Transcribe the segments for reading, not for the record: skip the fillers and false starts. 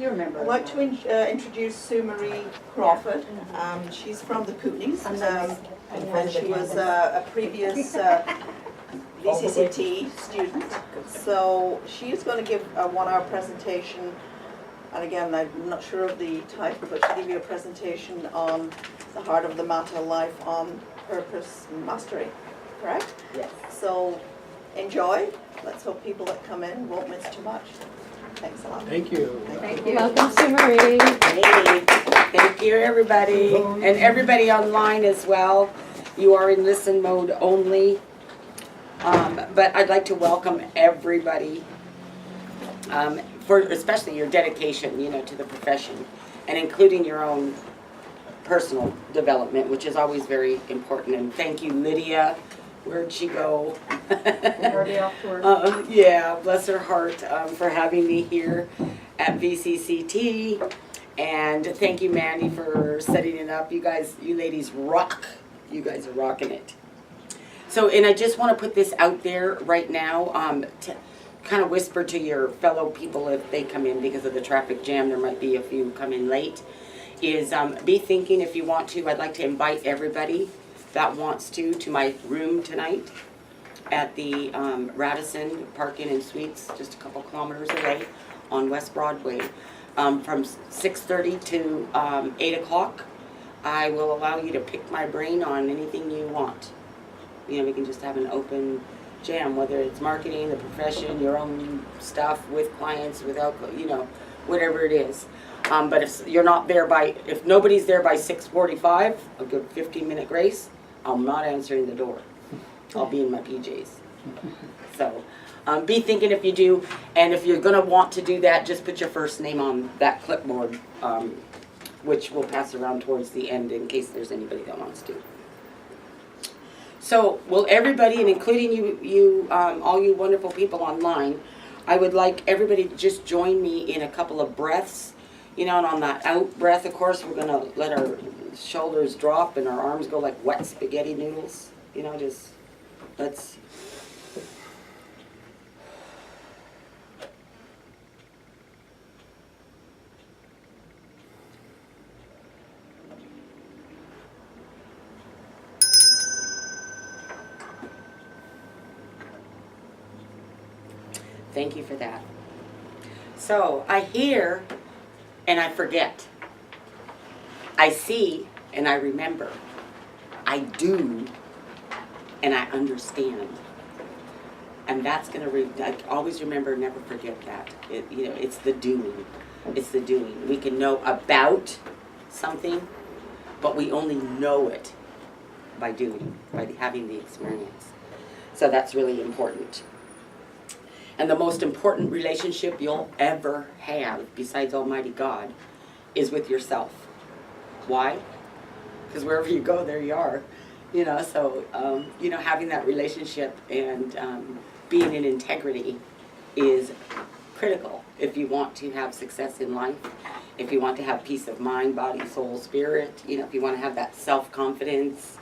You remember. I'd like to introduce SueMarie Crawford. She's from the Kootenays, and she was a previous VCCT student. So she is going to give a 1-hour presentation. And again, I'm not sure of the title, but she'll give you a presentation on the heart of the matter, life on purpose mastery. Correct? Yes. So enjoy. Let's hope people that come in won't miss too much. Thanks a lot. Thank you. Thank you. Welcome, SueMarie. Hey, thank you everybody, and everybody online as well. You are in listen mode only, but I'd like to welcome everybody for especially your dedication, to the profession, and including your own personal development, which is always very important. And thank you, Lydia. Where'd she go? Already off to work. Yeah, bless her heart, for having me here at VCCT. And thank you, Mandy, for setting it up. You guys, you ladies rock. You guys are rocking it. So, and I just want to put this out there right now, to kind of whisper to your fellow people if they come in because of the traffic jam. There might be a few come in late. Is be thinking if you want to. I'd like to invite everybody that wants to my room tonight at the Radisson Park-In and Suites, just a couple kilometers away on West Broadway. From 6:30 to 8 o'clock, I will allow you to pick my brain on anything you want. We can just have an open jam, whether it's marketing, the profession, your own stuff with clients, without, whatever it is. But if you're not there if nobody's there by 6:45, a good 15-minute grace, I'm not answering the door. I'll be in my PJs. So be thinking if you do, and if you're going to want to do that, just put your first name on that clipboard, which we'll pass around towards the end in case there's anybody that wants to. So, will everybody, and including you, all you wonderful people online, I would like everybody to just join me in a couple of breaths. And on that out breath, of course, we're going to let our shoulders drop and our arms go like wet spaghetti noodles. Just let's. Thank you for that. So, I hear and I forget. I see and I remember. I do and I understand. And that's going to, always remember, never forget that. It's the doing. It's the doing. We can know about something, but we only know it by doing, by having the experience. So that's really important. And the most important relationship you'll ever have, besides Almighty God, is with yourself. Why? Because wherever you go, there you are. So, having that relationship and being in integrity is critical if you want to have success in life, if you want to have peace of mind, body, soul, spirit, if you want to have that self-confidence,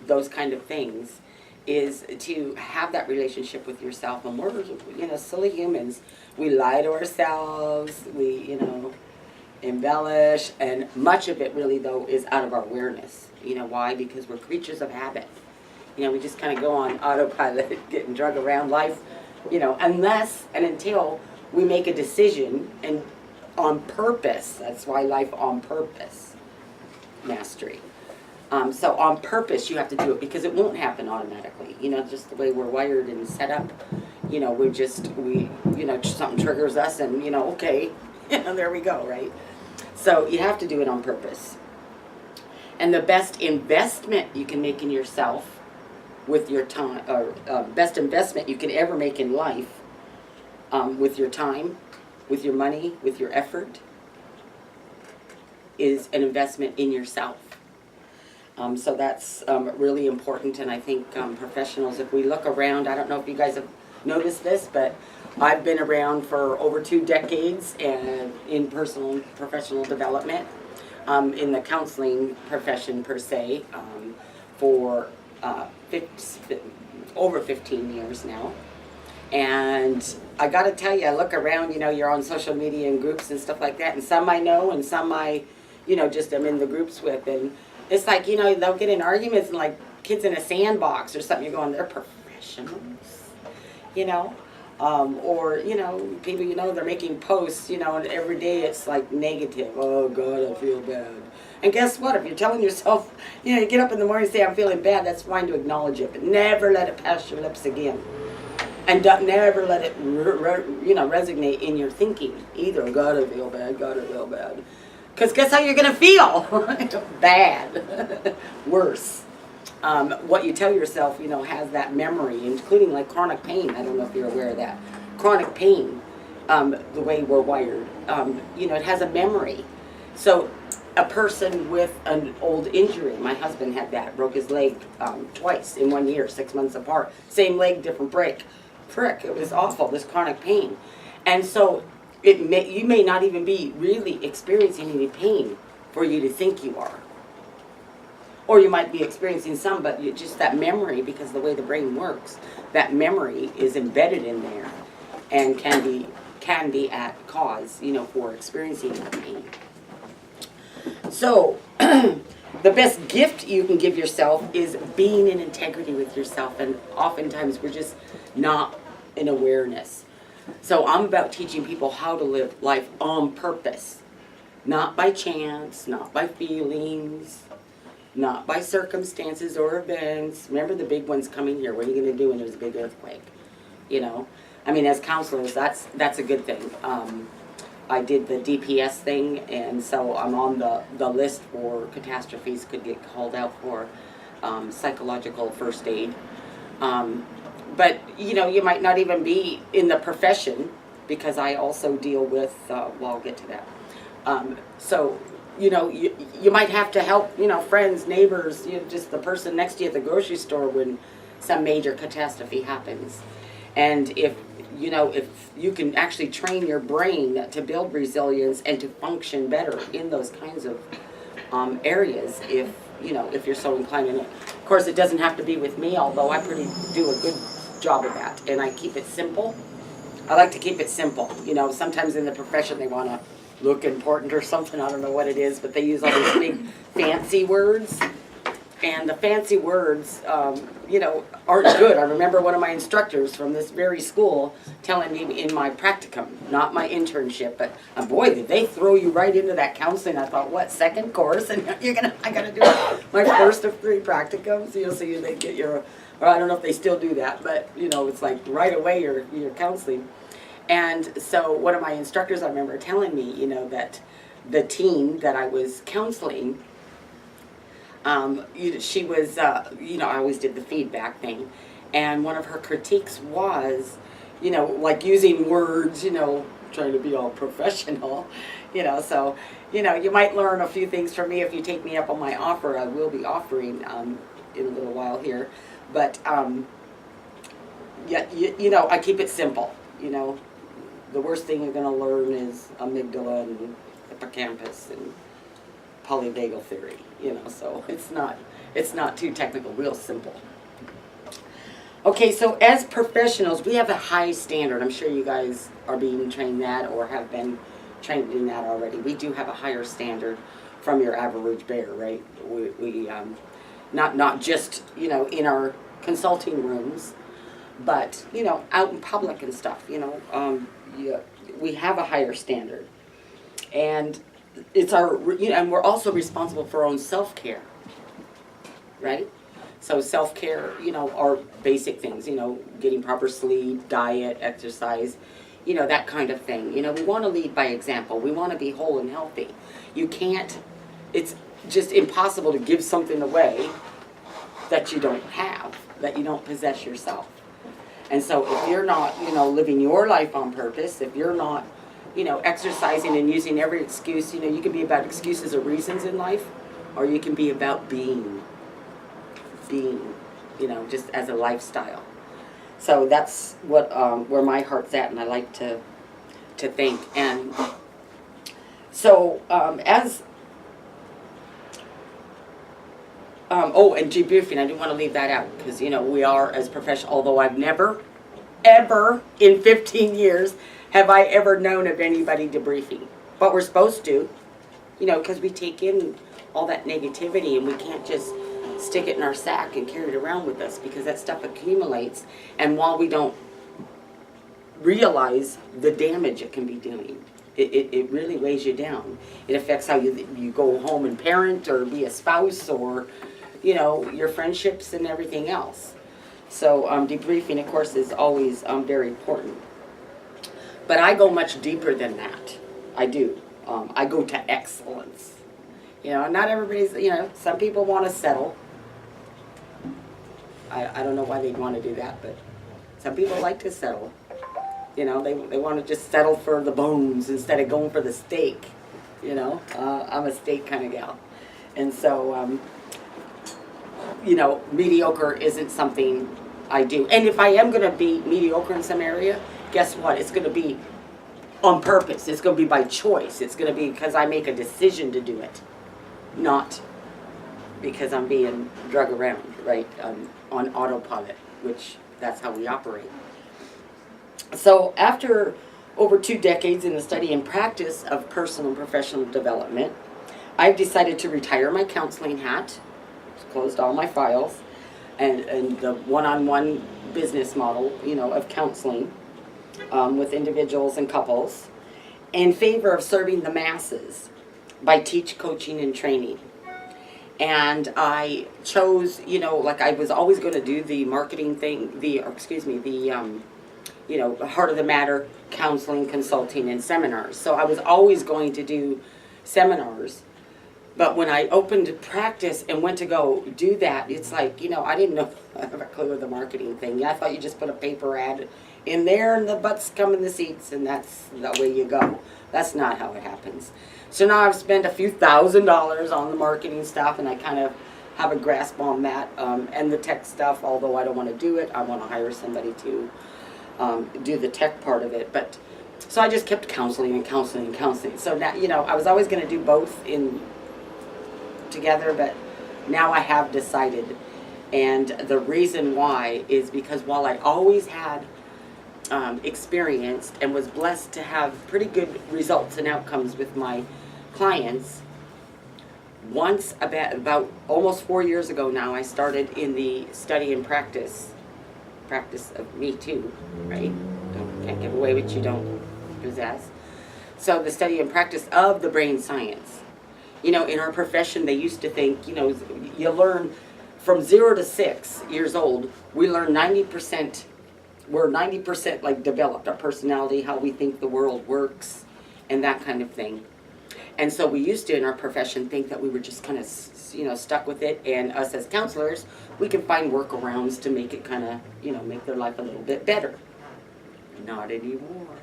those kind of things, is to have that relationship with yourself. And we're, silly humans. We lie to ourselves, we, embellish, and much of it really, though, is out of our awareness. Why? Because we're creatures of habit. We just kind of go on autopilot, getting drug around life, unless and until we make a decision and on purpose. That's why life on purpose mastery. So on purpose you have to do it because it won't happen automatically. Just the way we're wired and set up. Something triggers us and okay, there we go, right? So you have to do it on purpose. And the best investment you can make in yourself with your time, or best investment you can ever make in life, with your time, with your money, with your effort, is an investment in yourself. So that's really important, and I think professionals, if we look around, I don't know if you guys have noticed this, but I've been around for over 2 decades and in personal and professional development, in the counseling profession per se, for over 15 years now. And I gotta tell you, I look around, you're on social media and groups and stuff like that, and some I know and some I, just am in the groups with, and it's like, they'll get in arguments and like kids in a sandbox or something, you're going, they're professionals, or, people, they're making posts, and every day it's like negative, oh God, I feel bad. And guess what, if you're telling yourself, you get up in the morning and say, I'm feeling bad, that's fine to acknowledge it, but never let it pass your lips again. And never let it, resonate in your thinking either. God, I feel bad. God, I feel bad. Because guess how you're going to feel? Bad. Worse. What you tell yourself, has that memory, including like chronic pain. I don't know if you're aware of that. Chronic pain, the way we're wired, it has a memory. So a person with an old injury, my husband had that, broke his leg twice in 1 year, 6 months apart. Same leg, different prick. It was awful, this chronic pain. And so you may not even be really experiencing any pain for you to think you are. Or you might be experiencing some, but just that memory, because the way the brain works, that memory is embedded in there and can be at cause, for experiencing that pain. So, the best gift you can give yourself is being in integrity with yourself, and oftentimes we're just not in awareness. So I'm about teaching people how to live life on purpose, not by chance, not by feelings, not by circumstances or events. Remember the big ones coming here. What are you going to do when there's a big earthquake? As counselors, that's a good thing. I did the DPS thing, and so I'm on the list for catastrophes could get called out for psychological first aid. But, you might not even be in the profession, because I also deal with, I'll get to that. So, you might have to help, friends, neighbors, just the person next to you at the grocery store when some major catastrophe happens. And if you can actually train your brain to build resilience and to function better in those kinds of areas, if you're so inclined. And of course, it doesn't have to be with me, although I do a good job of that, and I keep it simple. I like to keep it simple. Sometimes in the profession they want to look important or something. I don't know what it is, but they use all these big fancy words. And the fancy words, aren't good. I remember one of my instructors from this very school telling me in my practicum, not my internship, but boy, did they throw you right into that counseling. I thought, what, second course? And I got to do my first of 3 practicums. So they get or I don't know if they still do that, but it's like right away you're counseling. And so one of my instructors, I remember telling me, that the teen that I was counseling, she was, I always did the feedback thing, and one of her critiques was, like using words, trying to be all professional, so, you might learn a few things from me if you take me up on my offer. I will be offering in a little while here, but, yeah, I keep it simple, The worst thing you're going to learn is amygdala and hippocampus and polyvagal theory, so it's not too technical, real simple. Okay, so as professionals, we have a high standard. I'm sure you guys are being trained that or have been trained in that already. We do have a higher standard from your average bear, right? We not just, in our consulting rooms, but, out in public and stuff, we have a higher standard. And it's our, and we're also responsible for our own self-care, right? So self-care, are basic things, getting proper sleep, diet, exercise, that kind of thing. We want to lead by example. We want to be whole and healthy. It's just impossible to give something away that you don't have, that you don't possess yourself. And so if you're not, living your life on purpose, if you're not, exercising and using every excuse, you can be about excuses or reasons in life, or you can be about being, just as a lifestyle. So that's what, where my heart's at, and I like to think. And so, and debriefing, I didn't want to leave that out, because, we are as professional, although I've never ever in 15 years have I ever known of anybody debriefing. But we're supposed to, you know, because we take in all that negativity and we can't just stick it in our sack and carry it around with us, because that stuff accumulates. And while we don't realize the damage it can be doing, it really weighs you down. It affects how you go home and parent or be a spouse, or, you know, your friendships and everything else. So debriefing, of course, is always very important. But I go much deeper than that. I do. I go to excellence. You know, not everybody's, you know, some people want to settle. I don't know why they'd want to do that, but some people like to settle. You know, they want to just settle for the bones instead of going for the steak. You know, I'm a steak kind of gal. And so, you know, mediocre isn't something I do. And if I am going to be mediocre in some area, guess what? It's going to be on purpose. It's going to be by choice. It's going to be because I make a decision to do it, not because I'm being drug around, right, on autopilot, which that's how we operate. So after over 2 decades in the study and practice of personal and professional development, I've decided to retire my counseling hat, closed all my files, and the one-on-one business model, you know, of counseling with individuals and couples, in favor of serving the masses by coaching and training. And I chose, you know, like I was always going to do the marketing thing, you know, heart of the matter, counseling, consulting, and seminars. So I was always going to do seminars. But when I opened practice and went to go do that, it's like, you know, I didn't know, I have a clue of the marketing thing. Yeah, I thought you just put a paper ad in there and the butts come in the seats and that's the way you go. That's not how it happens. So now I've spent a few $1,000s on the marketing stuff, and I kind of have a grasp on that, and the tech stuff. Although I don't want to do it, I want to hire somebody to do the tech part of it. But so I just kept counseling and counseling and counseling. So now, you know, I was always going to do both in together, but now I have decided. And the reason why is because while I always had experienced and was blessed to have pretty good results and outcomes with my clients, once about almost 4 years ago now, I started in the study and practice of me too, right? Can't give away what you don't possess. So the study and practice of the brain science. You know, in our profession, they used to think, you know, you learn from 0 to 6 years old, we learn 90%, we're 90% like developed, our personality, how we think the world works, and that kind of thing. And so we used to, in our profession, think that we were just kind of, you know, stuck with it, and us as counselors, we can find workarounds to make it kind of, you know, make their life a little bit better. Not anymore.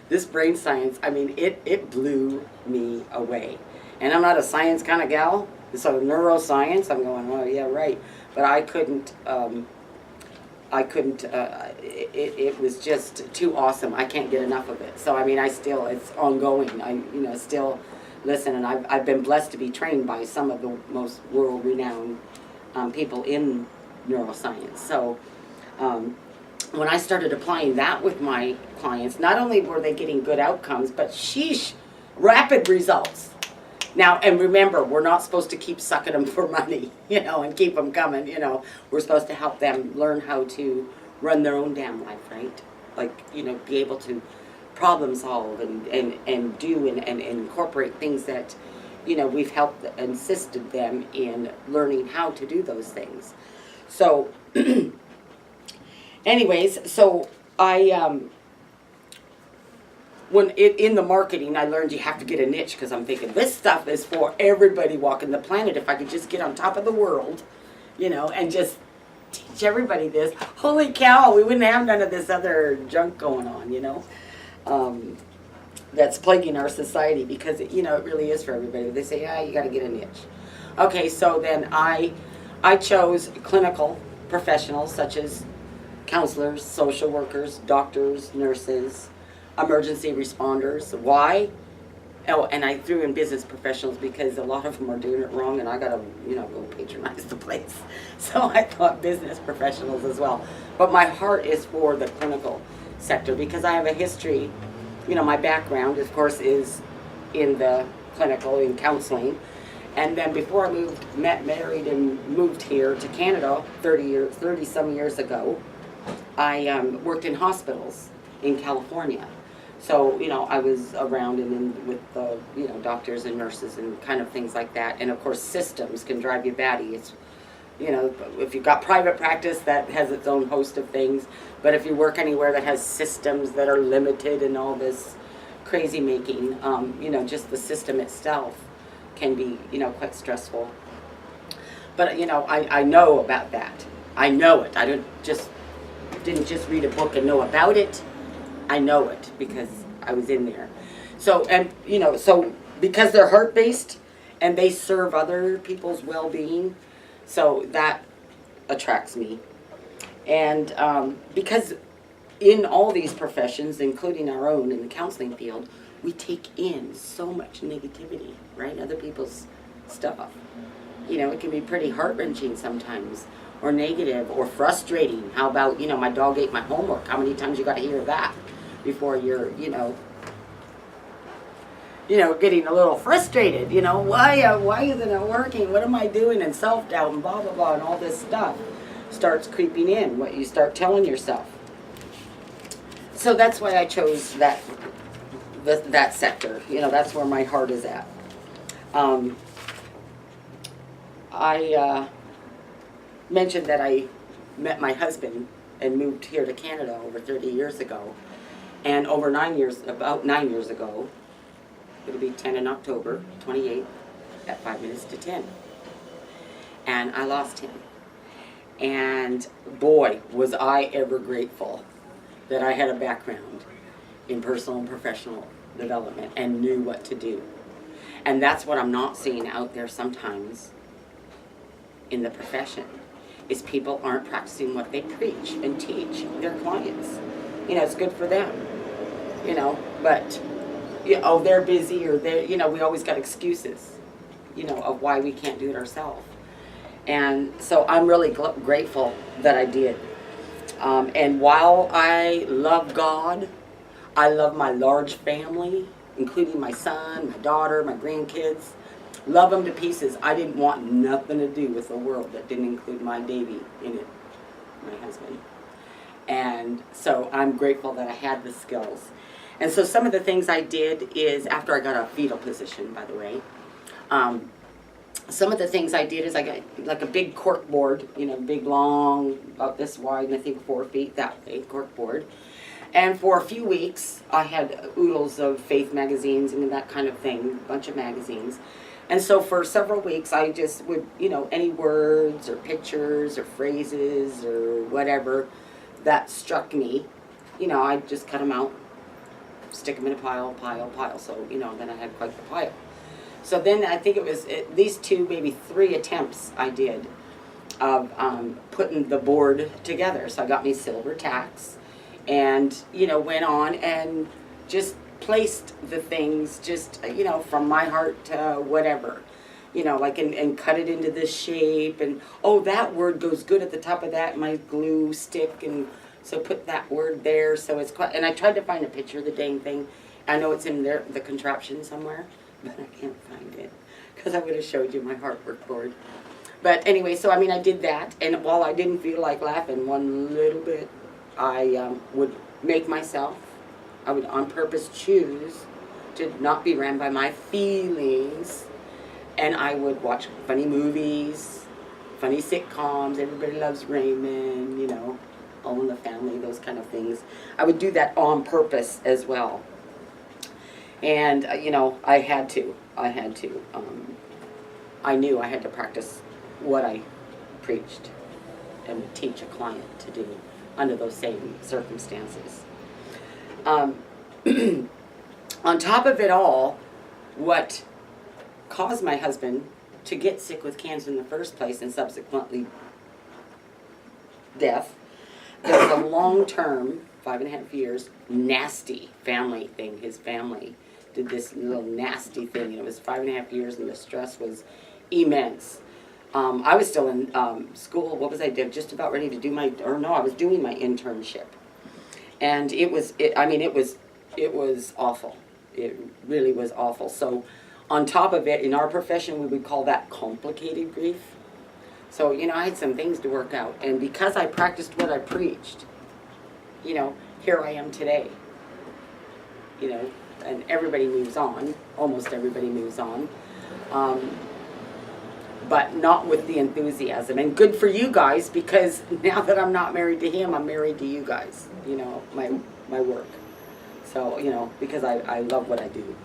This brain science, I mean, it blew me away. And I'm not a science kind of gal, so neuroscience, I'm going, oh yeah, right. But I couldn't, it was just too awesome. I can't get enough of it. So, I mean, it's ongoing. I, you know, still listen, and I've been blessed to be trained by some of the most world-renowned people in neuroscience. So, when I started applying that with my clients, not only were they getting good outcomes, but sheesh, rapid results. Now, and remember, we're not supposed to keep sucking them for money, you know, and keep them coming, you know. We're supposed to help them learn how to run their own damn life, right? Like, you know, be able to problem solve and do and incorporate things that, you know, we've helped and assisted them in learning how to do those things. So, anyways, so I, in the marketing, I learned you have to get a niche, because I'm thinking this stuff is for everybody walking the planet. If I could just get on top of the world, you know, and just teach everybody this, holy cow, we wouldn't have none of this other junk going on, you know, that's plaguing our society, because, you know, it really is for everybody. They say, yeah, you got to get a niche. Okay, so then I chose clinical professionals such as counselors, social workers, doctors, nurses, emergency responders. Why? Oh, and I threw in business professionals because a lot of them are doing it wrong, and I gotta, go patronize the place. So I thought business professionals as well. But my heart is for the clinical sector because I have a history. My background, of course, is in the clinical, in counseling. And then before I married and moved here to Canada 30 some years ago, I worked in hospitals in California. So, I was around and in with the, doctors and nurses and kind of things like that. And of course, systems can drive you batty. It's, if you've got private practice, that has its own host of things. But if you work anywhere that has systems that are limited and all this crazy making, just the system itself can be, quite stressful. But, I know about that. I know it. I didn't just read a book and know about it. I know it because I was in there. So, and, so because they're heart-based and they serve other people's well-being, so that attracts me. And because in all these professions, including our own in the counseling field, we take in so much negativity, right? Other people's stuff. It can be pretty heart-wrenching sometimes, or negative, or frustrating. How about, my dog ate my homework? How many times you got to hear that before you're, getting a little frustrated? Why isn't it working? What am I doing? And self-doubt and blah, blah, blah, and all this stuff starts creeping in, what you start telling yourself. So that's why I chose that sector. That's where my heart is at. I mentioned that I met my husband and moved here to Canada over 30 years ago. And about 9 years ago, it'll be 10 in October, 28th, at 5 minutes to 10. And I lost him. And boy, was I ever grateful that I had a background in personal and professional development and knew what to do. And that's what I'm not seeing out there sometimes in the profession, is people aren't practicing what they preach and teach their clients. It's good for them, but, they're busy, or we always got excuses, of why we can't do it ourselves. And so I'm really grateful that I did. And while I love God, I love my large family, including my son, my daughter, my grandkids. Love them to pieces. I didn't want nothing to do with the world that didn't include my baby in it, my husband. And so I'm grateful that I had the skills. And so some of the things I did is, after I got a fetal position, by the way, some of the things I did is I got like a big cork board, big, long, about this wide, and I think 4 feet that way, cork board. And for a few weeks, I had oodles of faith magazines and that kind of thing, a bunch of magazines. And so for several weeks, I just would, any words or pictures or phrases or whatever that struck me, I'd just cut them out, stick them in a pile. So, then I had quite the pile. So then I think it was at least 2, maybe 3 attempts I did of putting the board together. So I got me silver tacks and, went on and just placed the things just, from my heart to whatever, and cut it into this shape, and, oh, that word goes good at the top of that, my glue stick, and so put that word there, so it's quite, and I tried to find a picture of the dang thing. I know it's in there, the contraption somewhere, but I can't find it, because I would have showed you my heartwork board. But anyway, so I did that, and while I didn't feel like laughing one little bit, I would make myself, I would on purpose choose to not be ran by my feelings, and I would watch funny movies, funny sitcoms, Everybody Loves Raymond, All in the Family, those kind of things. I would do that on purpose as well. And, I had to. I knew I had to practice what I preached and would teach a client to do under those same circumstances. On top of it all, what caused my husband to get sick with cancer in the first place and subsequently death, there was a long-term, 5.5 years, nasty family thing his family did this little nasty thing, and it was 5.5 years, and the stress was immense. I was still in school. What was I doing? Just about ready to do I was doing my internship, and it was awful. It really was awful. So, on top of it, in our profession, we would call that complicated grief. So, I had some things to work out, and because I practiced what I preached, here I am today. And everybody moves on. Almost everybody moves on. But not with the enthusiasm. And good for you guys, because now that I'm not married to him, I'm married to you guys, my work. So, because I love what I do.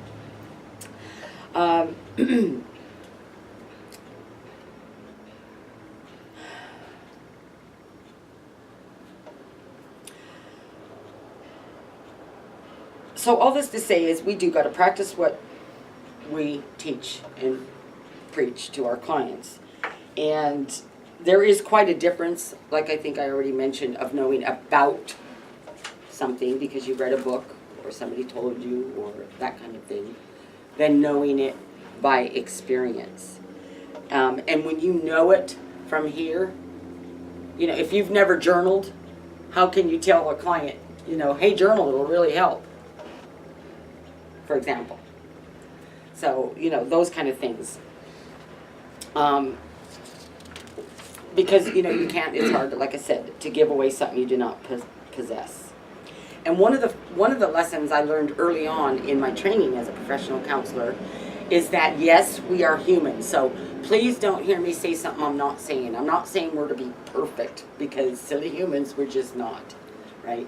So all this to say is we do got to practice what we teach and preach to our clients. And there is quite a difference, like I think I already mentioned, of knowing about something because you read a book or somebody told you or that kind of thing, than knowing it by experience. And when you know it from here, if you've never journaled, how can you tell a client, hey, journal, it'll really help, for example. So, those kind of things. Because, you can't, it's hard, like I said, to give away something you do not possess. And one of the lessons I learned early on in my training as a professional counselor is that, yes, we are human. So please don't hear me say something I'm not saying. I'm not saying we're to be perfect, because silly humans, we're just not, right?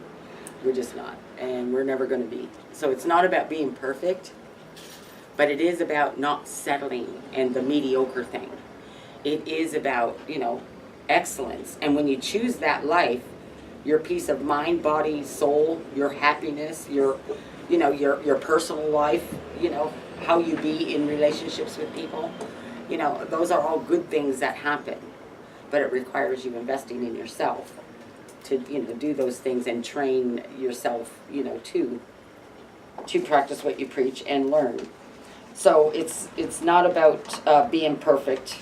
We're just not, and we're never going to be. So it's not about being perfect, but it is about not settling and the mediocre thing. It is about, excellence. And when you choose that life, your peace of mind, body, soul, your happiness, your personal life, how you be in relationships with people, those are all good things that happen. But it requires you investing in yourself to, do those things and train yourself, to practice what you preach and learn. So it's not about being perfect.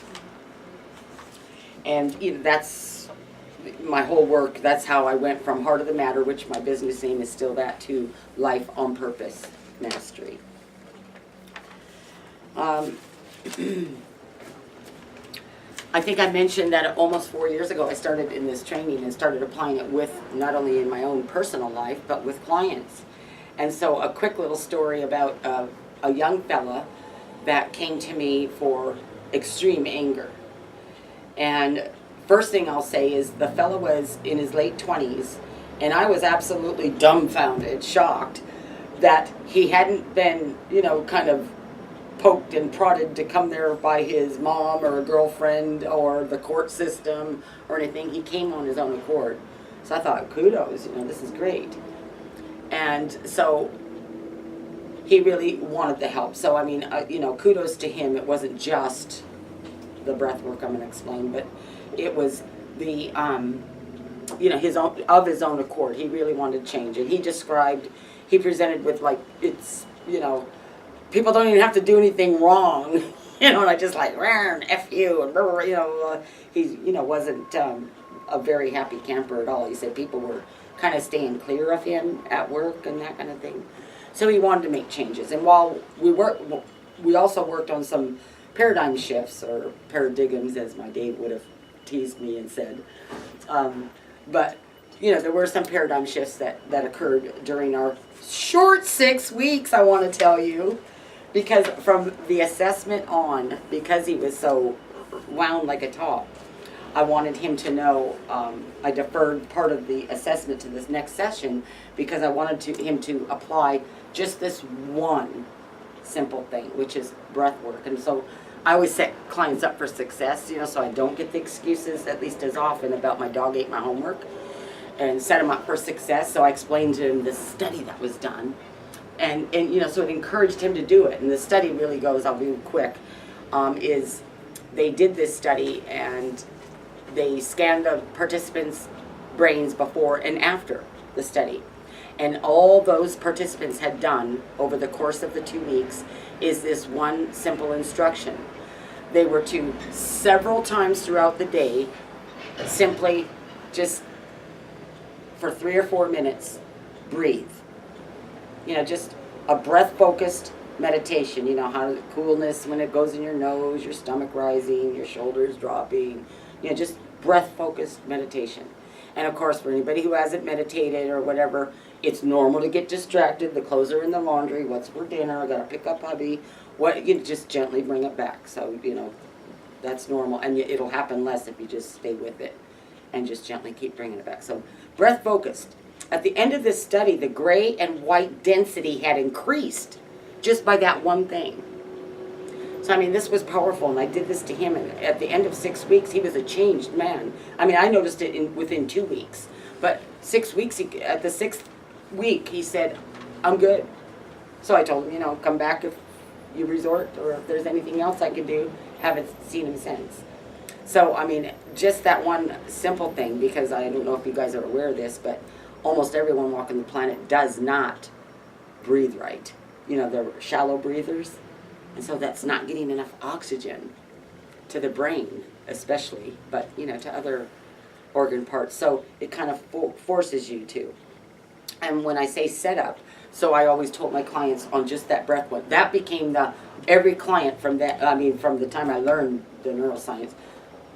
And that's my whole work. That's how I went from Heart of the Matter, which my business name is still that, to Life on Purpose Mastery. I think I mentioned that almost 4 years ago I started in this training and started applying it with not only in my own personal life, but with clients. And so a quick little story about a young fella that came to me for extreme anger. And first thing I'll say is the fella was in his late 20s, and I was absolutely dumbfounded, shocked that he hadn't been, kind of poked and prodded to come there by his mom or a girlfriend or the court system or anything. He came on his own accord. So I thought, kudos, this is great. And so he really wanted the help. So, kudos to him. It wasn't just the breath work I'm going to explain, but it was the, his own accord. He really wanted change. And he presented with it's, people don't even have to do anything wrong, and I just F you, and he, wasn't a very happy camper at all. He said people were kind of staying clear of him at work and that kind of thing. So he wanted to make changes. And while we also worked on some paradigm shifts, or paradigms, as my Dave would have teased me and said. But, there were some paradigm shifts that occurred during our short 6 weeks, I want to tell you. Because from the assessment on, because he was so wound like a top, I wanted him to know, I deferred part of the assessment to this next session because I wanted him to apply just this one simple thing, which is breath work. And so I always set clients up for success, so I don't get the excuses, at least as often, about my dog ate my homework, and set them up for success. So I explained to him the study that was done. And so it encouraged him to do it. And the study really goes, I'll be quick, is they did this study and they scanned the participants' brains before and after the study. And all those participants had done over the course of the 2 weeks is this one simple instruction. They were to several times throughout the day simply just for 3 or 4 minutes breathe. You know, just a breath-focused meditation. You know, how the coolness when it goes in your nose, your stomach rising, your shoulders dropping. You know, just breath-focused meditation. And of course, for anybody who hasn't meditated or whatever, it's normal to get distracted. The clothes are in the laundry. What's for dinner? I gotta pick up hubby. What? You just gently bring it back. So, you know, that's normal. And it'll happen less if you just stay with it and just gently keep bringing it back. So, breath-focused. At the end of this study, the gray and white density had increased just by that one thing. So, I mean, this was powerful, and I did this to him, and at the end of 6 weeks, he was a changed man. I mean, I noticed it within 2 weeks, but 6 weeks, at the 6th week, he said, I'm good. So I told him, you know, come back if you resort, or if there's anything else I can do. Haven't seen him since. So, I mean, just that one simple thing, because I don't know if you guys are aware of this, but almost everyone walking the planet does not breathe right. You know, they're shallow breathers. And so that's not getting enough oxygen to the brain, especially, but, you know, to other organ parts. So it kind of forces you to. And when I say setup, so I always told my clients on just that breath one. That became every client from that, I mean, from the time I learned the neuroscience,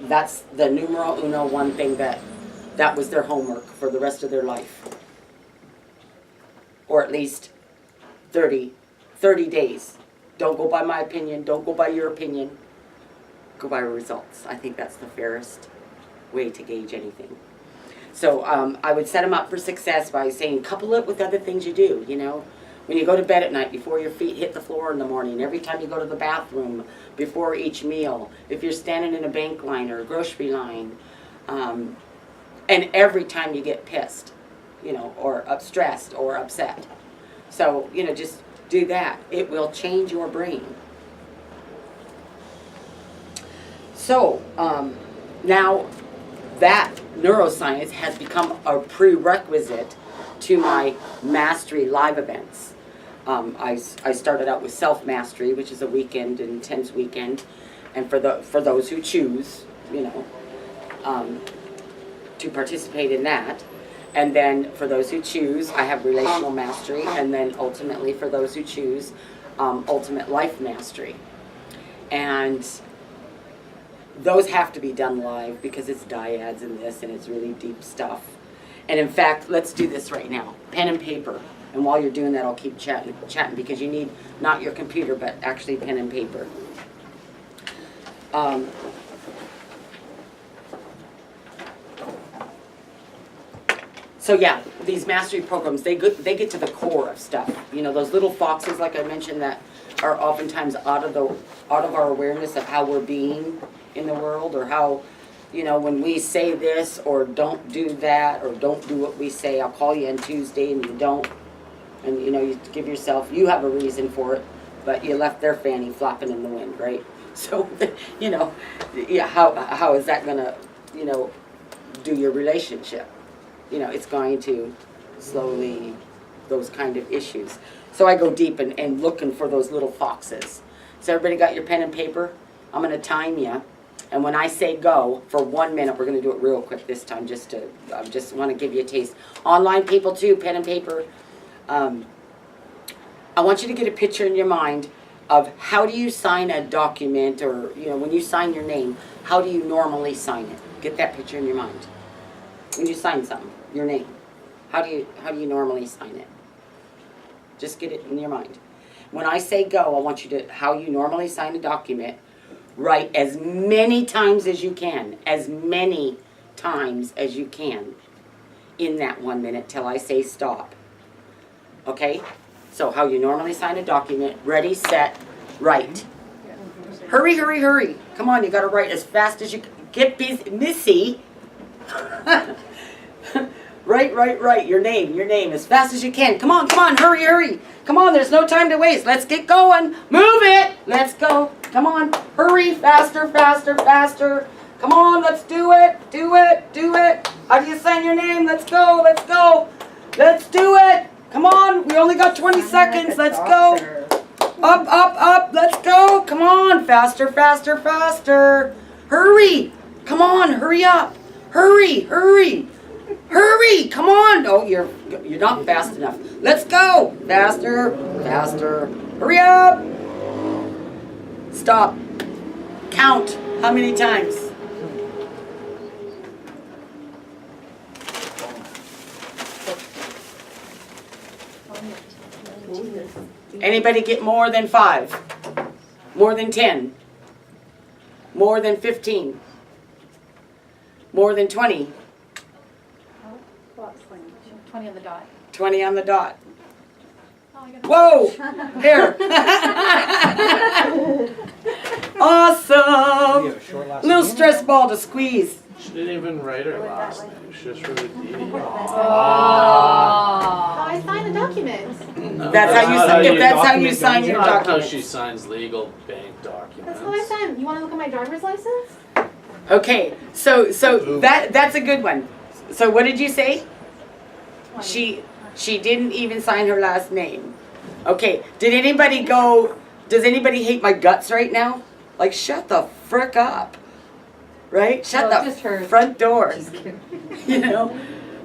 that's the numero uno one thing that was their homework for the rest of their life. Or at least 30 days. Don't go by my opinion. Don't go by your opinion. Go by results. I think that's the fairest way to gauge anything. So I would set them up for success by saying, couple it with other things you do. You know, when you go to bed at night, before your feet hit the floor in the morning, every time you go to the bathroom, before each meal, if you're standing in a bank line or a grocery line, and every time you get pissed, you know, or stressed or upset. So, you know, just do that. It will change your brain. So, now that neuroscience has become a prerequisite to my mastery live events. I started out with self-mastery, which is a weekend, an intense weekend, and for those who choose, you know, to participate in that. And then for those who choose, I have relational mastery, and then ultimately for those who choose, ultimate life mastery. And those have to be done live because it's dyads and this, and it's really deep stuff. And in fact, let's do this right now. Pen and paper. And while you're doing that, I'll keep chatting because you need not your computer, but actually pen and paper. So yeah, these mastery programs, they get to the core of stuff. You know, those little foxes, like I mentioned, that are oftentimes out of our awareness of how we're being in the world, or how, you know, when we say this or don't do that or don't do what we say, I'll call you on Tuesday and you don't, and you know, you give yourself, you have a reason for it, but you left their fanny flapping in the wind, right? So, you know, yeah, how is that gonna, you know, do your relationship? You know, it's going to slowly, those kind of issues. So I go deep and looking for those little foxes. So everybody got your pen and paper? I'm going to time you. And when I say go, for 1 minute, we're going to do it real quick this time, I just want to give you a taste. Online people too, pen and paper. I want you to get a picture in your mind of how do you sign a document, or, you know, when you sign your name, how do you normally sign it? Get that picture in your mind. When you sign something, your name, how do you normally sign it? Just get it in your mind. When I say go, I want you to, how you normally sign a document, write as many times as you can, in that 1 minute till I say stop. Okay? So how you normally sign a document, ready, set, write. Hurry, hurry, hurry. Come on, you gotta write as fast as you can. Get busy, Missy. Write your name as fast as you can. Come on, hurry, hurry. Come on, there's no time to waste. Let's get going. Move it. Let's go. Come on, hurry, faster, faster, faster. Come on, let's do it. Do it. How do you sign your name? Let's go. Let's do it. Come on, we only got 20 seconds. Let's go. Up, up, up. Let's go. Come on, faster, faster, faster. Hurry. Come on, hurry up. Hurry, hurry. Hurry, come on. Oh, you're not fast enough. Let's go. Faster, faster. Hurry up. Stop. Count. How many times? Anybody get more than 5? More than 10? More than 15? More than 20? 20 on the dot. 20 on the dot. Oh, I gotta- Whoa! Here. Awesome! Little stress ball to squeeze. She didn't even write her last name. She just wrote a D. I signed the document. That's how you sign your Not how documents. she signs legal bank documents. That's how I signed. You want to look at my driver's license? Okay, so that's a good one. So what did you say? 20. She didn't even sign her last name. Okay, does anybody hate my guts right now? Like, shut the frick up. Right? Shut the front door. You know,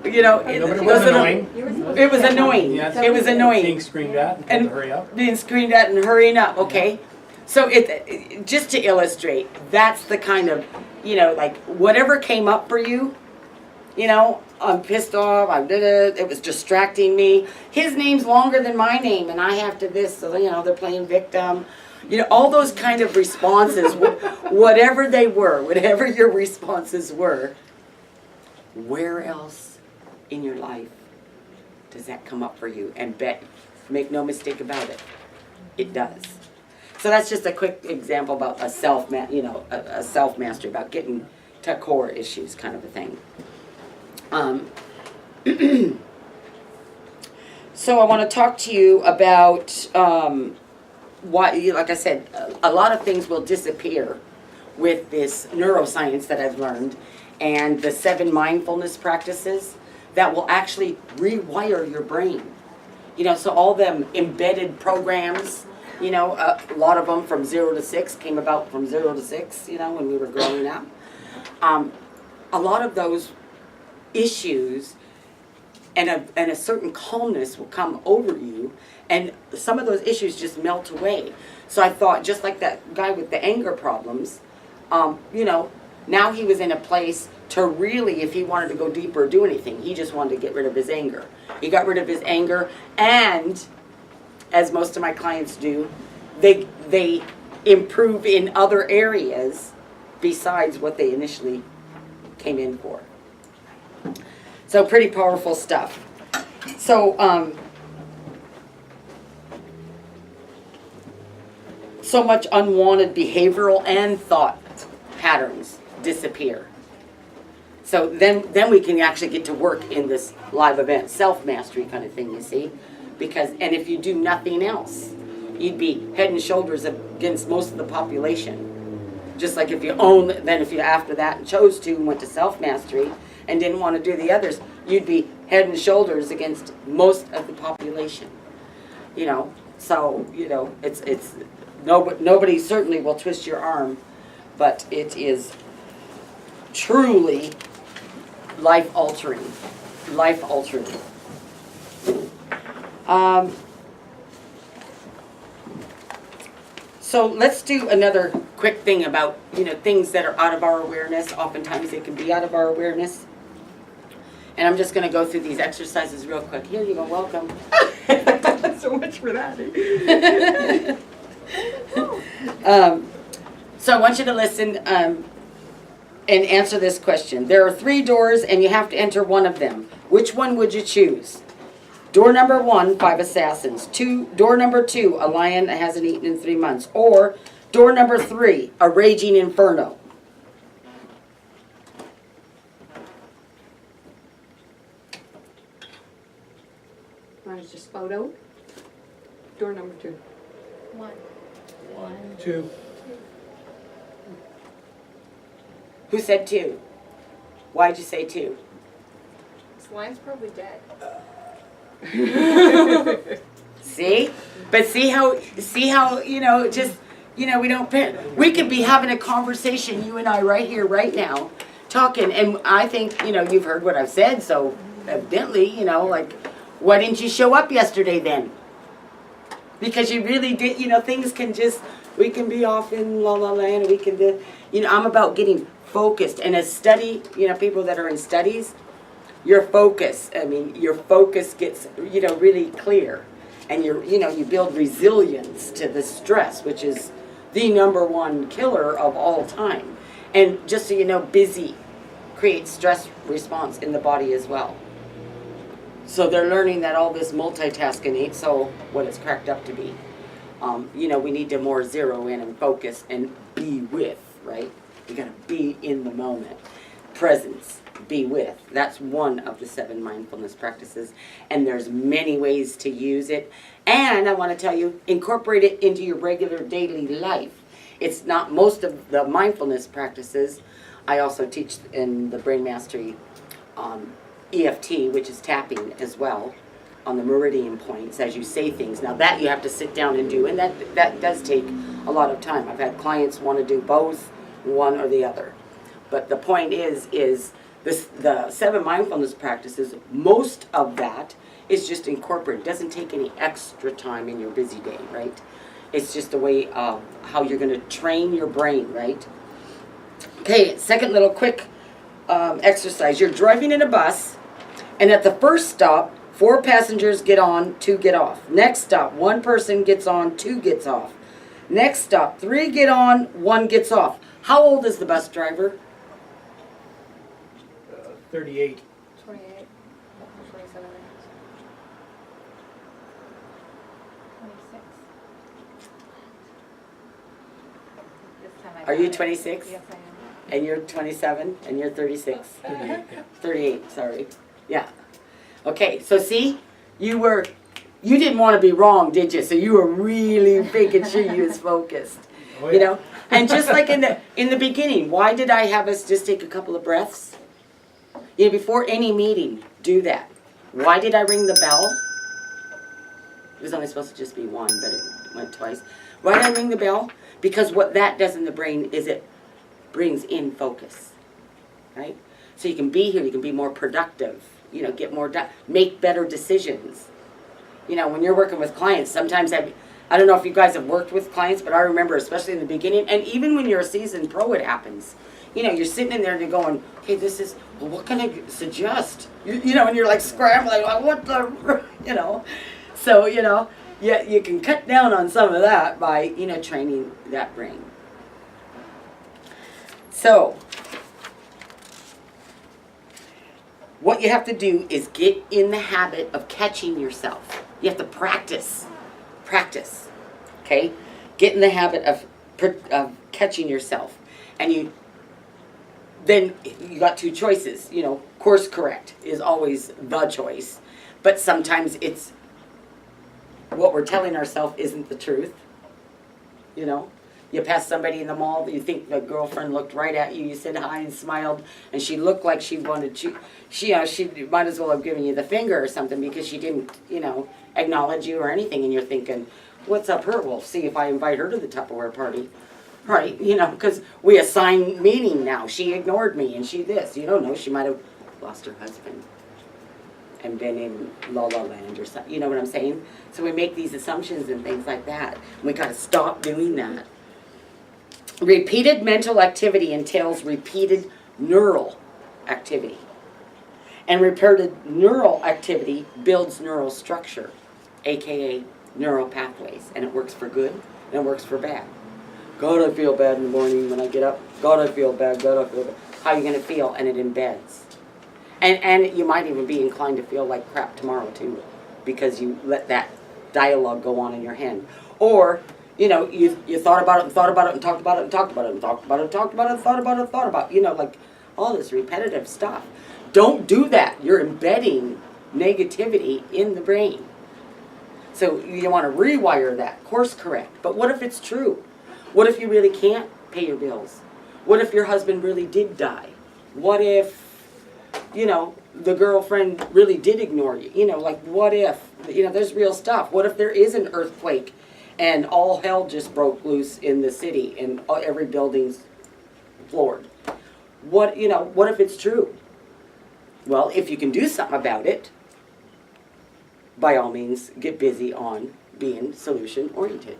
it was annoying. It was annoying. Yes. It was annoying. Being screamed at and told And to hurry up. being screamed at and hurrying up, okay? So it just to illustrate, that's the kind of, like whatever came up for you, I'm pissed off, I did it, it was distracting me. His name's longer than my name and I have to this, so they're playing victim. All those kind of responses, whatever they were, whatever your responses were, where else in your life does that come up for you? And make no mistake about it, it does. So that's just a quick example about a self-mastery, about getting to core issues kind of a thing. So I want to talk to you about why, like I said, a lot of things will disappear with this neuroscience that I've learned and the 7 mindfulness practices that will actually rewire your brain. So all them embedded programs, a lot of them from 0 to 6 came about from 0 to 6, when we were growing up. A lot of those issues and a certain calmness will come over you, and some of those issues just melt away. So I thought, just like that guy with the anger problems, now he was in a place to really, if he wanted to go deeper or do anything, he just wanted to get rid of his anger. He got rid of his anger, and as most of my clients do, they improve in other areas besides what they initially came in for. So pretty powerful stuff. So so much unwanted behavioral and thought patterns disappear. So then we can actually get to work in this live event, self-mastery kind of thing, you see? And if you do nothing else, you'd be head and shoulders against most of the population. Just like if you after that chose to and went to self-mastery and didn't want to do the others, you'd be head and shoulders against most of the population. So, it's nobody certainly will twist your arm, but it is truly life-altering. Life-altering. So let's do another quick thing about, things that are out of our awareness. Oftentimes they can be out of our awareness. And I'm just going to go through these exercises real quick. Here you go, welcome. So much for that. So I want you to listen and answer this question. There are 3 doors and you have to enter one of them. Which one would you choose? Door number 1, 5 assassins. Door number 2, a lion that hasn't eaten in 3 months. Or door number 3, a raging inferno. Mine's just spout out. Door number 2. 1. 2. Who said 2? Why'd you say 2? This lion's probably dead. See? But see how, you know, just, you know, we could be having a conversation, you and I, right here, right now, talking, and I think, you know, you've heard what I've said, so evidently, you know, like, why didn't you show up yesterday then? Because you really did, you know, things can just, we can be off in la la land, we can do, you know, I'm about getting focused, and a study, you know, people that are in studies, your focus gets, you know, really clear. And you know, you build resilience to the stress, which is the #1 killer of all time. And just so you know, busy creates stress response in the body as well. So they're learning that all this multitasking ain't so what it's cracked up to be. You know, we need to more zero in and focus and be with, right? We gotta be in the moment. Presence. Be with. That's one of the 7 mindfulness practices, and there's many ways to use it. And I want to tell you, incorporate it into your regular daily life. It's not most of the mindfulness practices. I also teach in the Brain Mastery EFT, which is tapping as well, on the meridian points as you say things. Now that you have to sit down and do, and that does take a lot of time. I've had clients want to do both, one or the other. But the point is the 7 mindfulness practices, most of that is just incorporated. It doesn't take any extra time in your busy day, right? It's just a way of how you're going to train your brain, right? Okay, second little quick exercise. You're driving in a bus, and at the first stop, 4 passengers get on, 2 get off. Next stop, 1 person gets on, 2 gets off. Next stop, 3 get on, 1 gets off. How old is the bus driver? 38. 28, 27 minutes. 26. This time I Are you got it. 26? Yes, I am. And you're 27, and you're 36. 38, yeah. 38, sorry. Yeah. Okay, so see, you didn't want to be wrong, did you? So you were really making sure you was focused. Oh, You yeah. know? And just like in the beginning, why did I have us just take a couple of breaths? You know, before any meeting, do that. Why did I ring the bell? It was only supposed to just be 1, but it went twice. Why did I ring the bell? Because what that does in the brain is it brings in focus, right? So you can be here, you can be more productive, you know, get more done, make better decisions. You know, when you're working with clients, sometimes I don't know if you guys have worked with clients, but I remember, especially in the beginning, and even when you're a seasoned pro, it happens. You know, you're sitting in there and you're going, okay, well, what can I suggest? You know, and you're like scrambling, like, what the, you know. So, you know, yeah, you can cut down on some of that by, you know, training that brain. So, what you have to do is get in the habit of catching yourself. You have to practice, okay? Get in the habit of catching yourself. And then you got 2 choices, you know, course correct is always the choice, but sometimes it's what we're telling ourselves isn't the truth, you know. You pass somebody in the mall, you think the girlfriend looked right at you, you said hi and smiled, and she looked like she wanted she might as well have given you the finger or something because she didn't, you know, acknowledge you or anything, and you're thinking, what's up her? Well, see if I invite her to the Tupperware party. Right, you know, because we assign meaning now. She ignored me and she this. You don't know, she might have lost her husband and been in La La Land or something. You know what I'm saying? So we make these assumptions and things like that. And we got to stop doing that. Repeated mental activity entails repeated neural activity. And repeated neural activity builds neural structure, aka neural pathways. And it works for good and it works for bad. God, I feel bad in the morning when I get up. God, I feel bad. God, I feel bad. How are you going to feel? And it embeds. And you might even be inclined to feel like crap tomorrow too, because you let that dialogue go on in your head. Or, you know, you thought about it and thought about it and talked about it and talked about it and talked about it and talked about it and thought about it and thought about it. You know, like all this repetitive stuff. Don't do that. You're embedding negativity in the brain. So you want to rewire that, course correct. But what if it's true? What if you really can't pay your bills? What if your husband really did die? What if, you know, the girlfriend really did ignore you? You know, like what if, you know, there's real stuff. What if there is an earthquake and all hell just broke loose in the city and every building's floored? What, you know, what if it's true? Well, if you can do something about it, by all means, get busy on being solution oriented.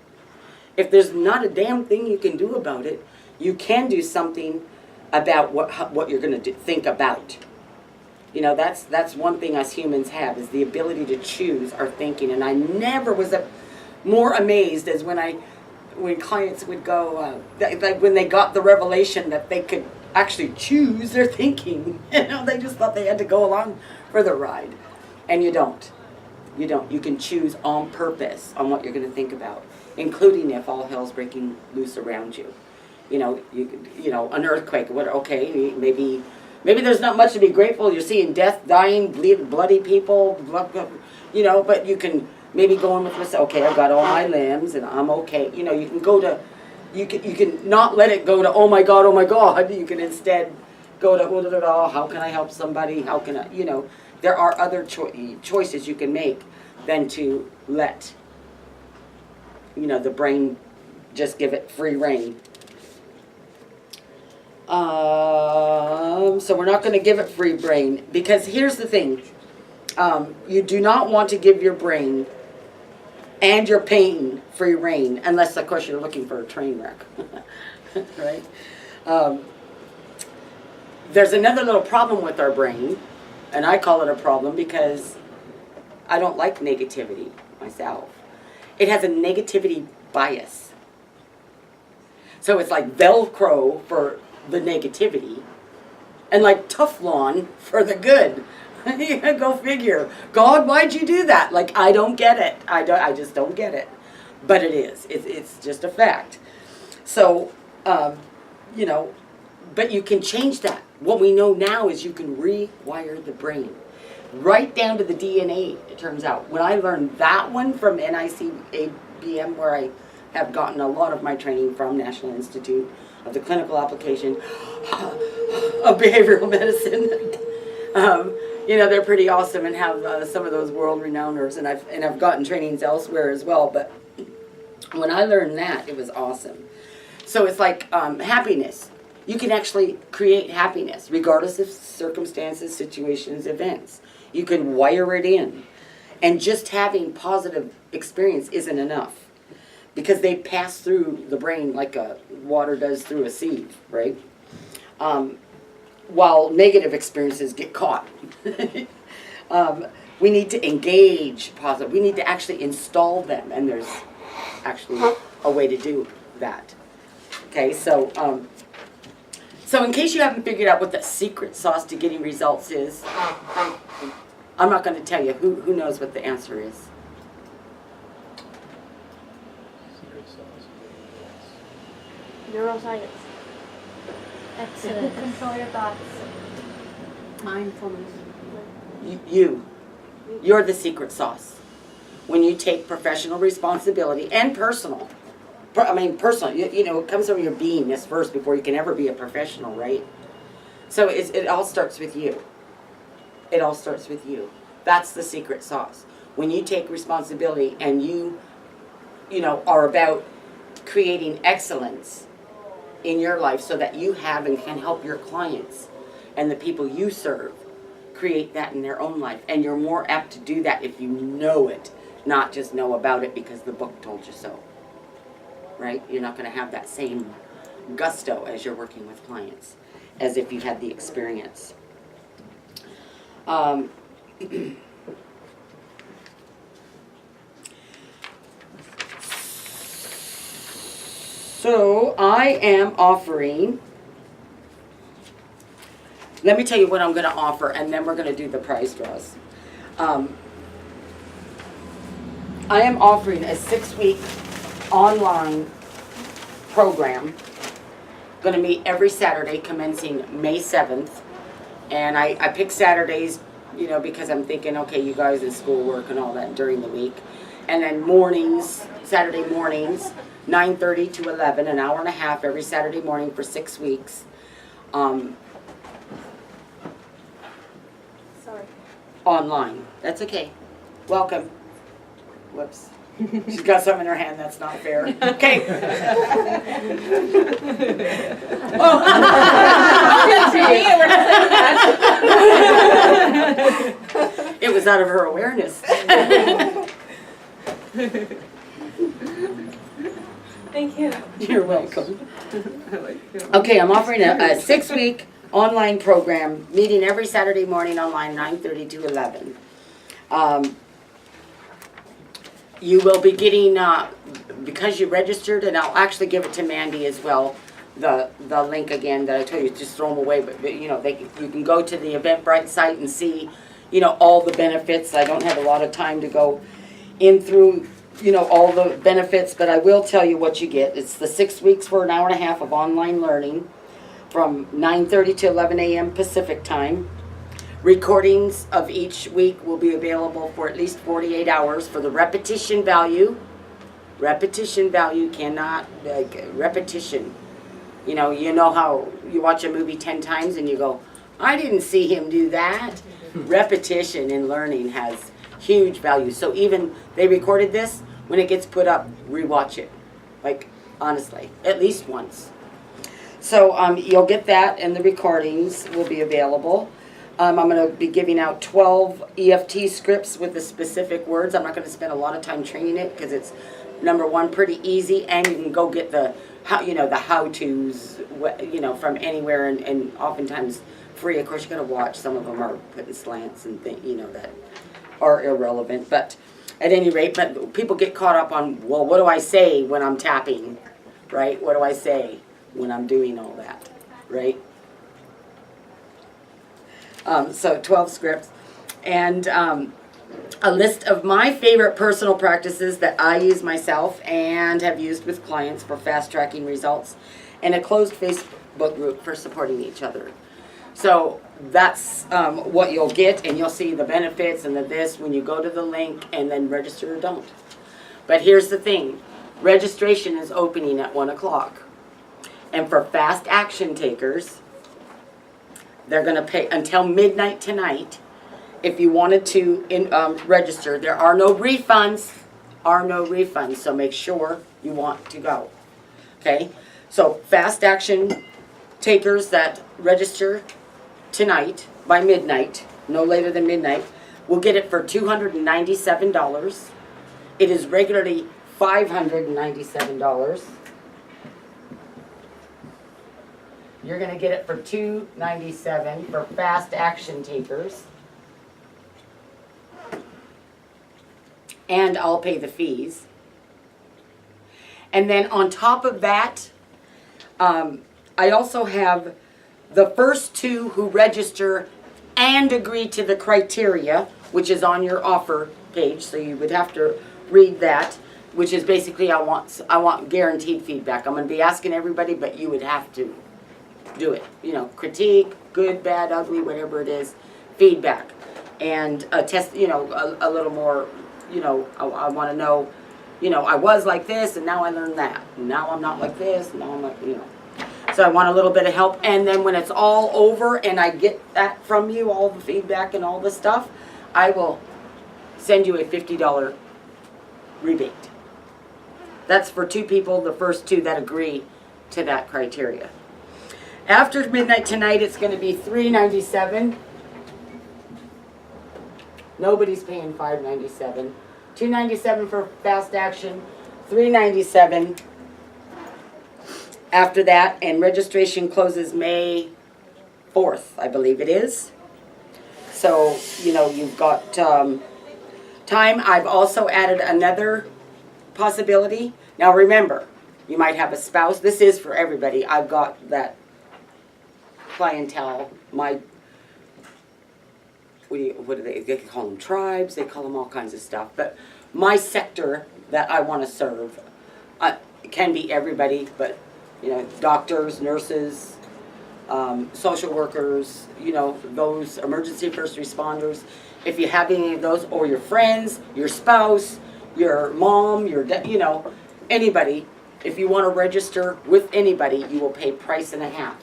If there's not a damn thing you can do about it, you can do something about what you're going to think about. You know, that's one thing us humans have, is the ability to choose our thinking. And I never was more amazed as when clients would go, like when they got the revelation that they could actually choose their thinking. You know, they just thought they had to go along for the ride. And you don't. You don't. You can choose on purpose on what you're going to think about, including if all hell's breaking loose around you. You know, an earthquake. What? Okay, maybe there's not much to be grateful. You're seeing death, dying, bloody people. You know, but you can maybe go in with this. Okay, I've got all my limbs and I'm okay. You know, you can go to. You can not let it go to oh my God. You can instead go to how can I help somebody? How can I? You know, there are other choices you can make than to let, you know, the brain just give it free rein. So we're not going to give it free rein, because here's the thing. You do not want to give your brain and your pain free rein, unless of course you're looking for a train wreck. Right? There's another little problem with our brain, and I call it a problem because I don't like negativity myself. It has a negativity bias. So it's like Velcro for the negativity and like Teflon for the good. Go figure. God, why'd you do that? Like, I don't get it. I just don't get it. But it is. It's just a fact. So, you know, but you can change that. What we know now is you can rewire the brain. Right down to the DNA, it turns out. When I learned that one from NICABM, where I have gotten a lot of my training from, National Institute of the Clinical Application of Behavioral Medicine. You know, they're pretty awesome and have some of those world-renowners, and I've gotten trainings elsewhere as well. But when I learned that, it was awesome. So it's like happiness. You can actually create happiness regardless of circumstances, situations, events. You can wire it in. And just having positive experience isn't enough, because they pass through the brain like water does through a sieve, right? While negative experiences get caught. We need to engage positive. We need to actually install them, and there's actually a way to do that. Okay, so in case you haven't figured out what the secret sauce to getting results is, I'm not going to tell you. Who knows what the answer is? Neuroscience. Excellent. Control your thoughts. Mindfulness. You're the secret sauce. When you take professional responsibility and personal. Personal, you know, it comes from your beingness first before you can ever be a professional, right? So it all starts with you. It all starts with you. That's the secret sauce. When you take responsibility and you know, are about creating excellence in your life so that you have and can help your clients and the people you serve create that in their own life. And you're more apt to do that if you know it, not just know about it because the book told you so. Right? You're not going to have that same gusto as you're working with clients as if you had the experience. So I am offering, let me tell you what I'm going to offer, and then we're going to do the prize draws. I am offering a 6-week online program. Going to meet every Saturday commencing May 7th. And I pick Saturdays, you know, because I'm thinking, okay, you guys in schoolwork and all that during the week. And then mornings, Saturday mornings, 9:30 to 11, an hour and a half every Saturday morning for 6 weeks. So online. That's okay. Welcome. Whoops. She's got something in her hand that's not fair. Okay. It was out of her awareness. Thank you. You're welcome. Okay, I'm offering a 6-week online program, meeting every Saturday morning online, 9:30 to 11. You will be getting, because you registered, and I'll actually give it to Mandy as well, the link again that I told you, just throw them away, but you know, you can go to the Eventbrite site and see, you know, all the benefits. I don't have a lot of time to go in through, you know, all the benefits, but I will tell you what you get. It's the 6 weeks for an hour and a half of online learning from 9:30 to 11 a.m. Pacific time. Recordings of each week will be available for at least 48 hours for the repetition value. Repetition value cannot, repetition. You know how you watch a movie 10 times and you go, I didn't see him do that. Repetition in learning has huge value. So even they recorded this, when it gets put up, rewatch it. Like, honestly, at least once. So you'll get that, and the recordings will be available. I'm going to be giving out 12 EFT scripts with the specific words. I'm not going to spend a lot of time training it because it's, number one, pretty easy, and you can go get the how-tos, you know, from anywhere, and oftentimes free. Of course, you got to watch. Some of them are putting slants and things, you know, that are irrelevant. But at any rate, but people get caught up on, well, what do I say when I'm tapping, right? What do I say when I'm doing all that, right? So 12 scripts, and a list of my favorite personal practices that I use myself and have used with clients for fast tracking results, and a closed Facebook group for supporting each other. So that's what you'll get, and you'll see the benefits and the this when you go to the link and then register or don't. But here's the thing, registration is opening at 1 o'clock, and for fast action takers, they're going to pay until midnight tonight. If you wanted to register, there are no refunds. So make sure you want to go. Okay? So fast action takers that register tonight by midnight, no later than midnight, will get it for $297. It is regularly $597. You're going to get it for $297 for fast action takers. And I'll pay the fees. And then on top of that, I also have the first 2 who register and agree to the criteria, which is on your offer page, so you would have to read that, which is basically I want guaranteed feedback. I'm going to be asking everybody, but you would have to do it. You know, critique, good, bad, ugly, whatever it is, feedback. And a test, you know, a little more, you know, I want to know, you know, I was like this and now I learned that. Now I'm not like this, now I'm like, you know. So I want a little bit of help. And then when it's all over and I get that from you, all the feedback and all the stuff, I will send you a $50 rebate. That's for 2 people, the first 2 that agree to that criteria. After midnight tonight, it's going to be $397. Nobody's paying $597. $297 for fast action, $397 after that, and registration closes May 4th, I believe it is. So, you know, you've got time. I've also added another possibility. Now remember, you might have a spouse. This is for everybody. I've got that clientele, my, what do they call them, tribes, they call them all kinds of stuff, but my sector that I want to serve can be everybody, but, you know, doctors, nurses, social workers, you know, those emergency first responders. If you have any of those, or your friends, your spouse, your mom, your you know, anybody, if you want to register with anybody, you will pay price and a half.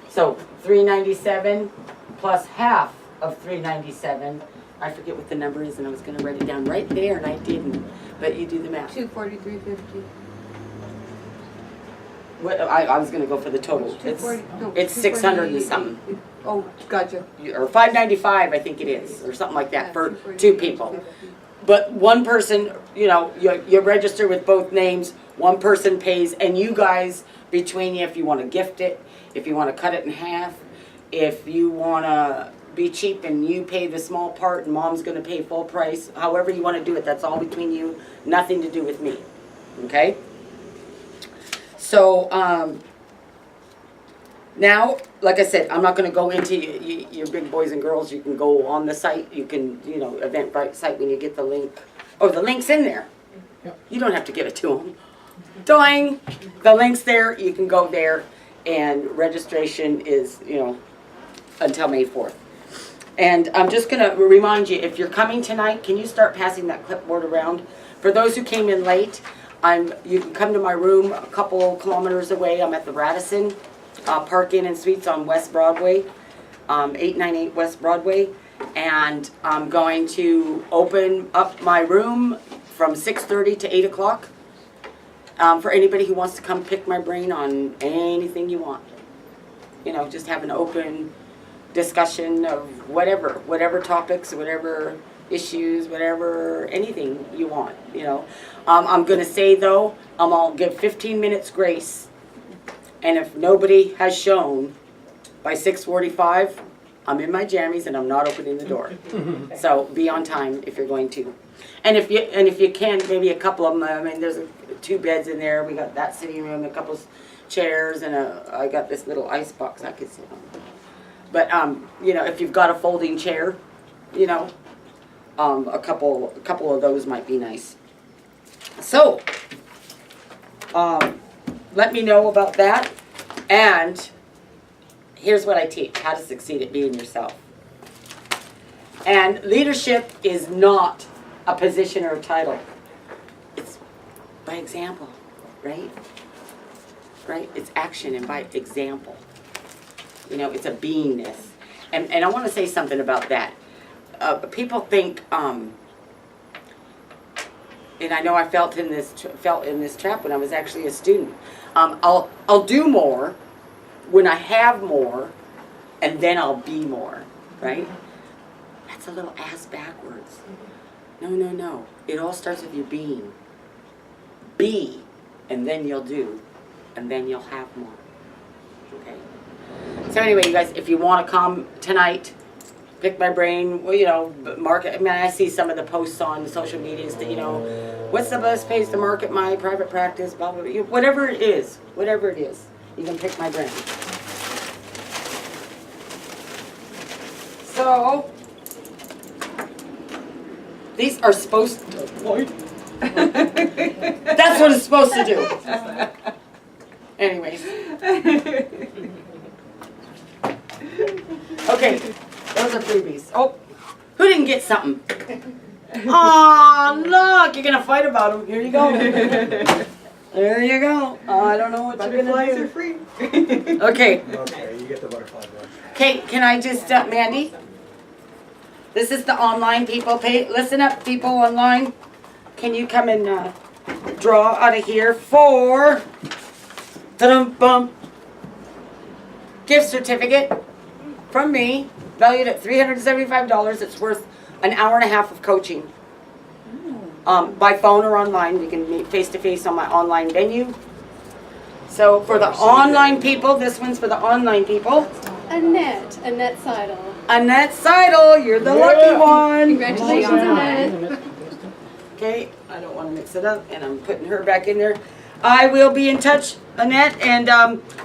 So $397 plus half of $397, I forget what the number is, and I was gonna write it down right there, and I didn't, but you do the math. 243.50. What, I was gonna go for the total. It's 600 and something. Oh, gotcha. Or 595, I think it is, or something like that, for 243.50. two people. But one person, you know, you register with both names, one person pays, and you guys, between you, if you wanna gift it, if you wanna cut it in half, if you wanna be cheap and you pay the small part and mom's gonna pay full price, however you wanna do it, that's all between you, nothing to do with me, okay? So, now, like I said, I'm not gonna go into your big boys and girls. You can go on the site, you can, you know, Eventbrite site when you get the link. Oh, the link's in there. Yep. You don't have to give it to them. Doing, the link's there, you can go there, and registration is, you know, until May 4th. And I'm just gonna remind you, if you're coming tonight, can you start passing that clipboard around? For those who came in late, you can come to my room a couple kilometers away. I'm at the Radisson Park Inn and Suites on West Broadway, 898 West Broadway. And I'm going to open up my room from 6:30 to 8 o'clock for anybody who wants to come pick my brain on anything you want. You know, just have an open discussion of whatever topics, whatever issues, whatever, anything you want, you know. I'm gonna say though, I'll give 15 minutes grace, and if nobody has shown by 6:45, I'm in my jammies and I'm not opening the door. So be on time if you're going to. And if you can, maybe a couple of them, I mean, there's 2 beds in there, we got that sitting room, a couple chairs, and I got this little ice box I could sit on. But, you know, if you've got a folding chair, you know, a couple of those might be nice. So, let me know about that. And here's what I teach, how to succeed at being yourself. And leadership is not a position or a title. It's by example, right? Right? It's action and by example. You know, it's a beingness. And I want to say something about that. People think, and I know I felt in this trap when I was actually a student. I'll do more when I have more, and then I'll be more, right? That's a little ass backwards. No. It all starts with your being. Be, and then you'll do, and then you'll have more. Okay? So anyway, you guys, if you want to come tonight, pick my brain, well, you know, market. I mean, I see some of the posts on social medias that, you know, what's the best place to market my private practice, blah, blah, blah. Whatever it is, you can pick my brain. So, these are supposed to, that's what it's supposed to do. Anyways. Okay, those are freebies. Oh, who didn't get something? Aw, look, you're gonna fight about them. Here you go. There you go. I don't know what you're gonna do. Are free. Okay. Okay, you get the butterfly one. Okay, can I just, Mandy? This is the online people. Listen up, people online. Can you come and draw out of here for gift certificate from me, valued at $375. It's worth an hour and a half of coaching. By phone or online. We can meet face to face on my online venue. So for the online people, this one's for the online people. Annette Seidel. Annette Seidel, you're the lucky one. Congratulations, Annette. Okay, I don't want to mix it up, and I'm putting her back in there. I will be in touch, Annette, and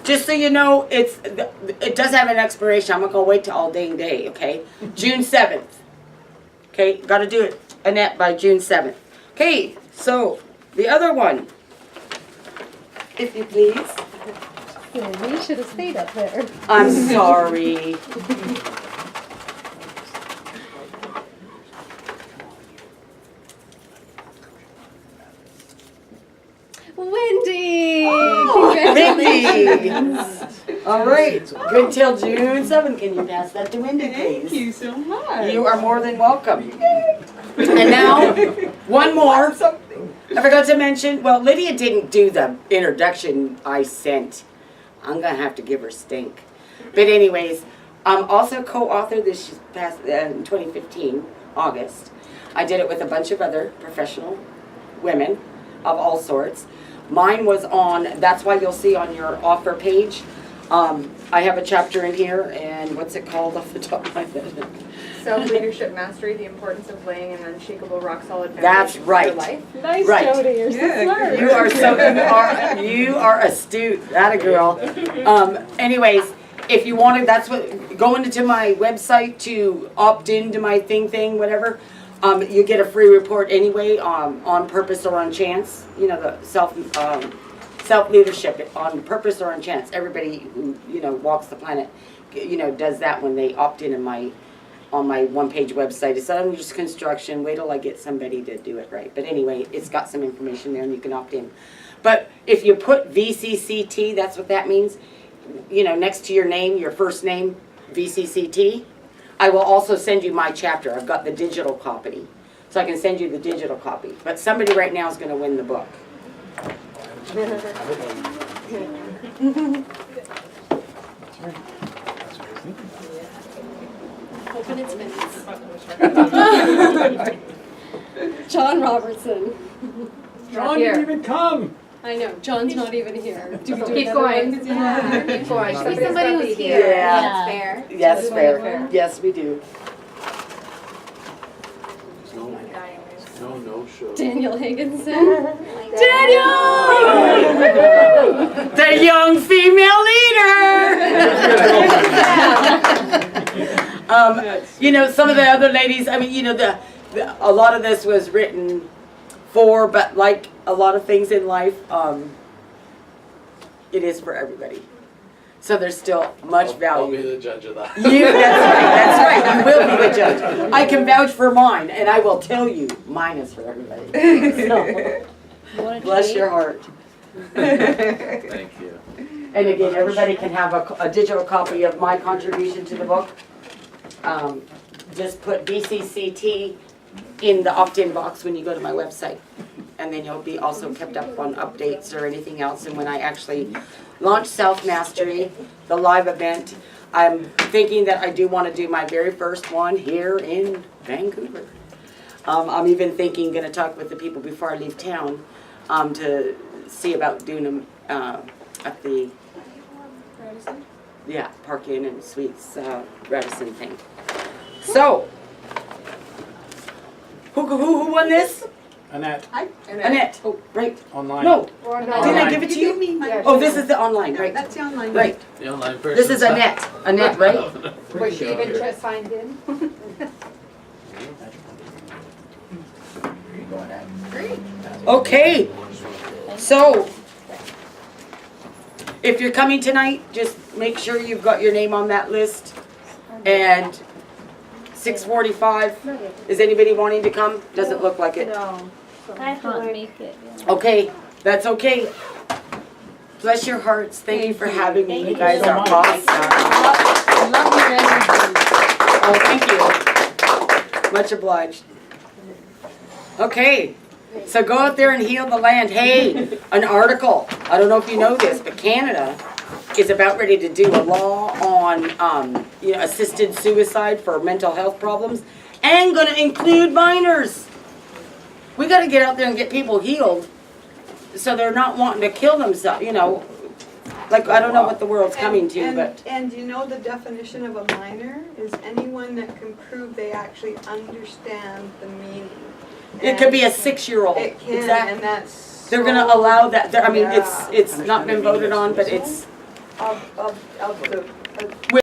just so you know, it does have an expiration. I'm not going to wait till all dang day, okay? June 7th. Okay, got to do it, Annette, by June 7th. Okay, so the other one, if you please. Yeah, we should have stayed up there. I'm sorry. Wendy! Oh, Congratulations. All right, good till June 7th. Can you pass that to Wendy, please? Thank you so much. You are more than welcome. And now, one more. I forgot to mention, well, Lydia didn't do the introduction I sent. I'm gonna have to give her stink. But anyways, I'm also co-author this past, in 2015, August. I did it with a bunch of other professional women of all sorts. Mine was on, that's why you'll see on your offer page, I have a chapter in here, and what's it called off the top of my head? Self-leadership mastery, the importance of laying an unshakable, rock-solid That's foundation for right. your life. Nice, Right. Jody, you're so smart. You are so, you are astute, that a girl. Anyways, if you wanted, that's what, go into my website to opt into my thing, whatever. You get a free report anyway, on purpose or on chance. You know, the self-leadership on purpose or on chance. Everybody who, you know, walks the planet, you know, does that when they opt in on my one-page website. It's under just construction. Wait till I get somebody to do it right. But anyway, it's got some information there and you can opt in. But if you put VCCT, that's what that means. You know, next to your name, your first name, VCCT. I will also send you my chapter. I've got the digital copy. So I can send you the digital copy. But somebody right now is going to win the book. Open its minutes. John Robertson. John didn't even come. I know, John's not even here. Do we do Keep another going. one? Yeah. Keep going. Somebody who's here. Yeah. That's fair. Yes, fair. Yes, we do. No show. Daniel Higginson. The young female leader. You know, some of the other ladies, I mean, you know, a lot of this was written for, but like a lot of things in life, it is for everybody. So there's still much value. I'll be the judge of that. That's right, you will be the judge. I can vouch for mine, and I will tell you, mine is for everybody. So, bless your heart. Thank you. And again, everybody can have a digital copy of my contribution to the book. Just put VCCT in the opt-in box when you go to my website. And then you'll be also kept up on updates or anything else. And when I actually launch Self-Mastery, the live event, I'm thinking that I do want to do my very first one here in Vancouver. I'm even thinking, going to talk with the people before I leave town to see about doing them at the Park Inn and Suites Radisson thing. So, who won this? Annette, Annette. Oh, right. online. No, Online. didn't I give it to you? Oh, this is the online, right? That's the online. Right. The online person. This is Annette. Annette, right? Was she even just signed in? Okay. So, if you're coming tonight, just make sure you've got your name on that list. And 6:45. Is anybody wanting to come? Doesn't look like it. No. I can't make it. Okay, that's okay. Bless your hearts. Thank you for having me. You guys so are much. awesome. Love your energy. Oh, thank you. Much obliged. Okay, so go out there and heal the land. Hey, an article. I don't know if you know this, but Canada is about ready to do a law on assisted suicide for mental health problems, and going to include minors. We got to get out there and get people healed, so they're not wanting to kill themselves. You know, like I don't know what the world's coming to, but And you know the definition of a minor is anyone that can prove they actually understand the meaning. it could be a 6-year-old. It can, Exactly. and that's. They're going to allow that. I mean, Yeah. it's not been voted on, but it's Of the